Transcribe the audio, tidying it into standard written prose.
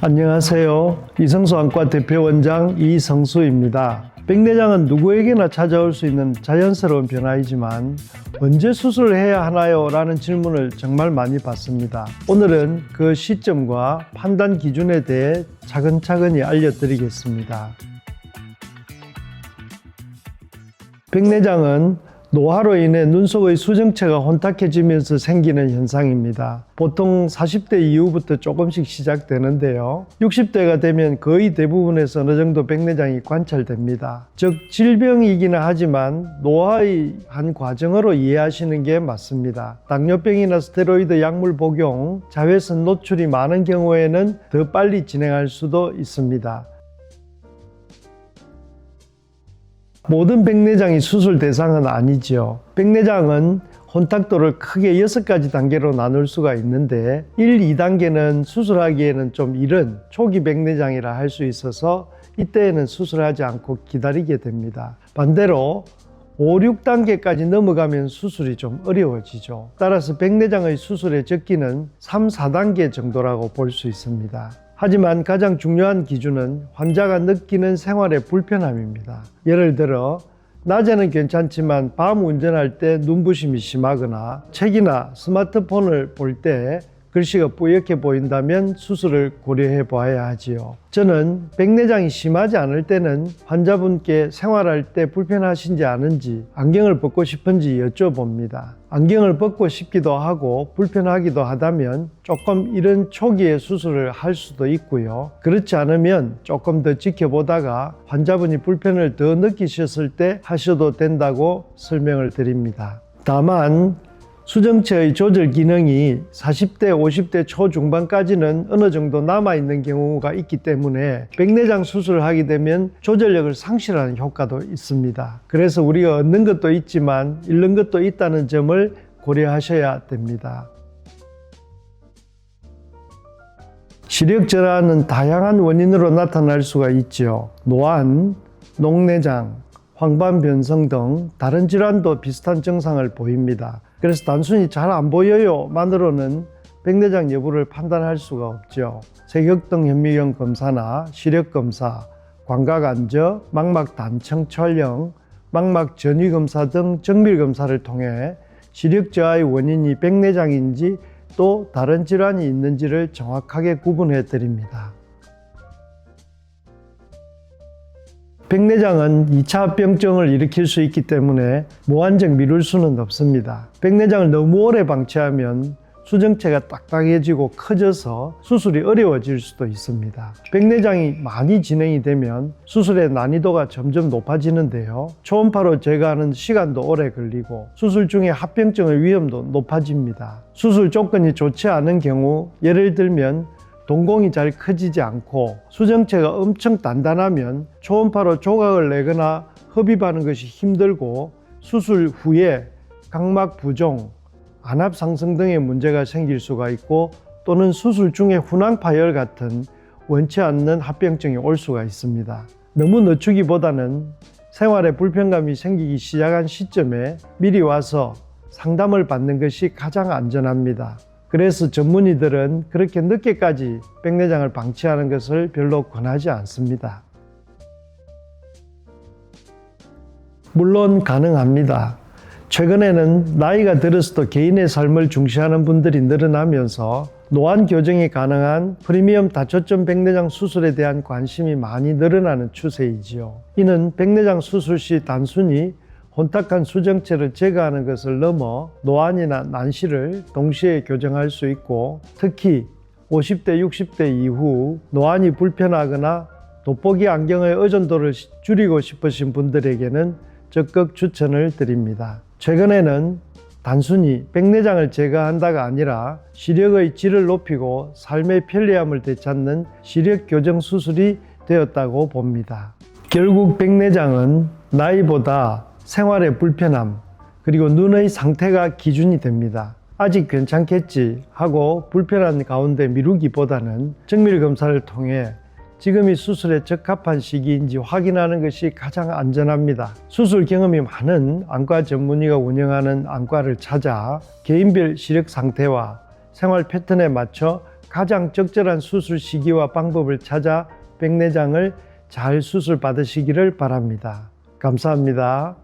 안녕하세요. 이성수 안과 대표원장 이성수입니다. 백내장은 누구에게나 찾아올 수 있는 자연스러운 변화이지만 언제 수술을 해야 하나요? 라는 질문을 정말 많이 받습니다. 오늘은 그 시점과 판단 기준에 대해 차근차근히 알려드리겠습니다. 백내장은 노화로 인해 눈 속의 수정체가 혼탁해지면서 생기는 현상입니다. 보통 40대 이후부터 조금씩 시작되는데요. 60대가 되면 거의 대부분에서 어느 정도 백내장이 관찰됩니다. 즉 질병이기는 하지만 노화의 한 과정으로 이해하시는 게 맞습니다. 당뇨병이나 스테로이드 약물 복용, 자외선 노출이 많은 경우에는 더 빨리 진행할 수도 있습니다. 모든 백내장이 수술 대상은 아니죠. 백내장은 혼탁도를 크게 6가지 단계로 나눌 수가 있는데 1, 2단계는 수술하기에는 좀 이른 초기 백내장이라 할 수 있어서 이때에는 수술하지 않고 기다리게 됩니다. 반대로 5, 6단계까지 넘어가면 수술이 좀 어려워지죠. 따라서 백내장의 수술의 적기는 3, 4단계 정도라고 볼 수 있습니다. 하지만 가장 중요한 기준은 환자가 느끼는 생활의 불편함입니다. 예를 들어 낮에는 괜찮지만 밤 운전할 때 눈부심이 심하거나 책이나 스마트폰을 볼 때 글씨가 뿌옇게 보인다면 수술을 고려해 봐야 하지요. 저는 백내장이 심하지 않을 때는 환자분께 생활할 때 불편하신지 않은지, 안경을 벗고 싶은지 여쭤봅니다. 안경을 벗고 싶기도 하고 불편하기도 하다면 조금 이른 초기에 수술을 할 수도 있고요. 그렇지 않으면 조금 더 지켜보다가 환자분이 불편을 더 느끼셨을 때 하셔도 된다고 설명을 드립니다. 다만 수정체의 조절 기능이 40대, 50대 초중반까지는 어느 정도 남아있는 경우가 있기 때문에 백내장 수술을 하게 되면 조절력을 상실하는 효과도 있습니다. 그래서 우리가 얻는 것도 있지만 잃는 것도 있다는 점을 고려하셔야 됩니다. 시력 질환은 다양한 원인으로 나타날 수가 있죠. 노안, 녹내장, 황반변성 등 다른 질환도 비슷한 증상을 보입니다. 그래서 단순히 잘 안 보여요 만으로는 백내장 여부를 판단할 수가 없죠. 색역등 현미경 검사나 시력검사, 광각안저, 망막단청 촬영, 망막 전이검사 등 정밀검사를 통해 시력 저하의 원인이 백내장인지 또 다른 질환이 있는지를 정확하게 구분해 드립니다. 백내장은 2차 합병증을 일으킬 수 있기 때문에 무한정 미룰 수는 없습니다. 백내장을 너무 오래 방치하면 수정체가 딱딱해지고 커져서 수술이 어려워질 수도 있습니다. 백내장이 많이 진행이 되면 수술의 난이도가 점점 높아지는데요. 초음파로 제거하는 시간도 오래 걸리고 수술 중에 합병증의 위험도 높아집니다. 수술 조건이 좋지 않은 경우, 예를 들면 동공이 잘 커지지 않고 수정체가 엄청 단단하면 초음파로 조각을 내거나 흡입하는 것이 힘들고 수술 후에 각막 부종, 안압 상승 등의 문제가 생길 수가 있고 또는 수술 중에 훈황 파열 같은 원치 않는 합병증이 올 수가 있습니다. 너무 늦추기보다는 생활에 불편감이 생기기 시작한 시점에 미리 와서 상담을 받는 것이 가장 안전합니다. 그래서 전문의들은 그렇게 늦게까지 백내장을 방치하는 것을 별로 권하지 않습니다. 물론 가능합니다. 최근에는 나이가 들어서도 개인의 삶을 중시하는 분들이 늘어나면서 노안 교정이 가능한 프리미엄 다초점 백내장 수술에 대한 관심이 많이 늘어나는 추세이지요. 이는 백내장 수술 시 단순히 혼탁한 수정체를 제거하는 것을 넘어 노안이나 난시를 동시에 교정할 수 있고 특히 50대, 60대 이후 노안이 불편하거나 돋보기 안경의 의존도를 줄이고 싶으신 분들에게는 적극 추천을 드립니다. 최근에는 단순히 백내장을 제거한다가 아니라 시력의 질을 높이고 삶의 편리함을 되찾는 시력 교정 수술이 되었다고 봅니다. 결국 백내장은 나이보다 생활의 불편함 그리고 눈의 상태가 기준이 됩니다. 아직 괜찮겠지 하고 불편한 가운데 미루기보다는 정밀검사를 통해 지금이 수술에 적합한 시기인지 확인하는 것이 가장 안전합니다. 수술 경험이 많은 안과 전문의가 운영하는 안과를 찾아 개인별 시력 상태와 생활 패턴에 맞춰 가장 적절한 수술 시기와 방법을 찾아 백내장을 잘 수술 받으시기를 바랍니다. 감사합니다.